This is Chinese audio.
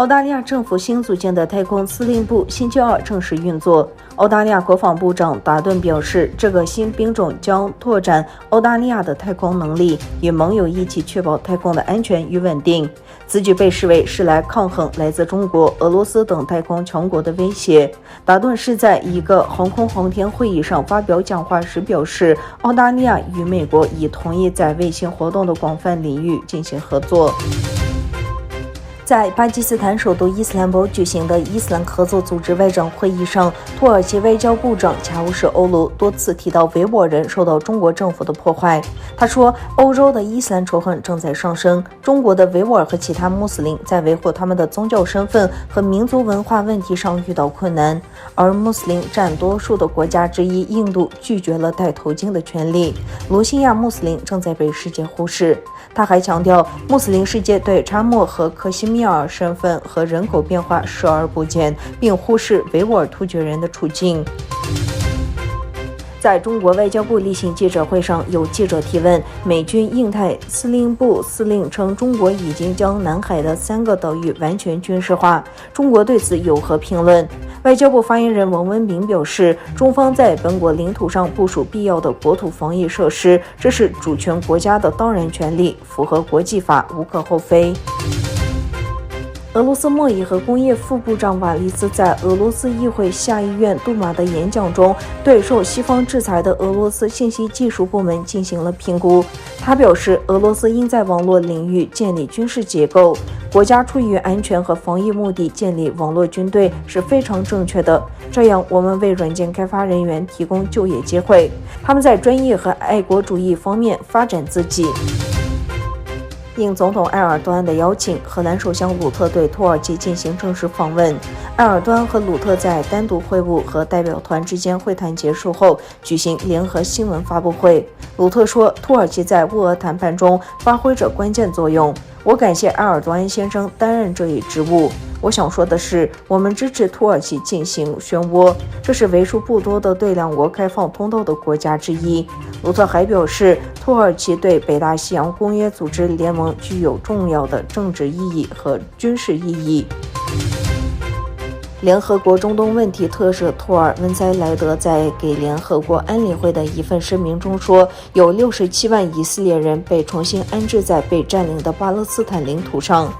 澳大利亚政府新组建的太空司令部星期二正式运作。澳大利亚国防部长达顿表示，这个新兵种将拓展澳大利亚的太空能力，与盟友一起确保太空的安全与稳定。此举被视为是来抗衡来自中国、俄罗斯等太空强国的威胁。达顿是在一个航空航天会议上发表讲话时表示，澳大利亚与美国已同意在卫星活动的广泛领域进行合作。在巴基斯坦首都伊斯兰堡举行的伊斯兰合作组织外长会议上，土耳其外交部长恰乌什欧卢多次提到维吾尔人受到中国政府的迫害。他说，欧洲的伊斯兰仇恨正在上升，中国的维吾尔和其他穆斯林在维护他们的宗教身份和民族文化问题上遇到困难，而穆斯林占多数的国家之一印度拒绝了戴头巾的权利。罗兴亚穆斯林正在被世界忽视。他还强调，穆斯林世界对查谟和克什米尔身份和人口变化视而不见，并忽视维吾尔突厥人的处境。在中国外交部例行记者会上，有记者提问，美军印太司令部司令称中国已经将南海的3个岛屿完全军事化，中国对此有何评论？外交部发言人王文炳表示，中方在本国领土上部署必要的国土防御设施，这是主权国家的当然权利，符合国际法，无可厚非。俄罗斯贸易和工业副部长瓦利斯在俄罗斯议会下议院杜马的演讲中，对受西方制裁的俄罗斯信息技术部门进行了评估。他表示，俄罗斯应在网络领域建立军事结构，国家出于安全和防疫目的建立网络军队是非常正确的。这样，我们为软件开发人员提供就业机会，他们在专业和爱国主义方面发展自己。应总统埃尔多安的邀请，荷兰首相鲁特对土耳其进行正式访问。埃尔多安和鲁特在单独会晤和代表团之间会谈结束后，举行联合新闻发布会。鲁特说，土耳其在乌俄谈判中发挥着关键作用。我感谢埃尔多安先生担任这一职务。我想说的是，我们支持土耳其进行漩涡，这是为数不多的对两国开放通道的国家之一。鲁特还表示，土耳其对北大西洋公约组织联盟具有重要的政治意义和军事意义。联合国中东问题特使托尔温塞莱德在给联合国安理会的一份声明中说，有67万以色列人被重新安置在被占领的巴勒斯坦领土上。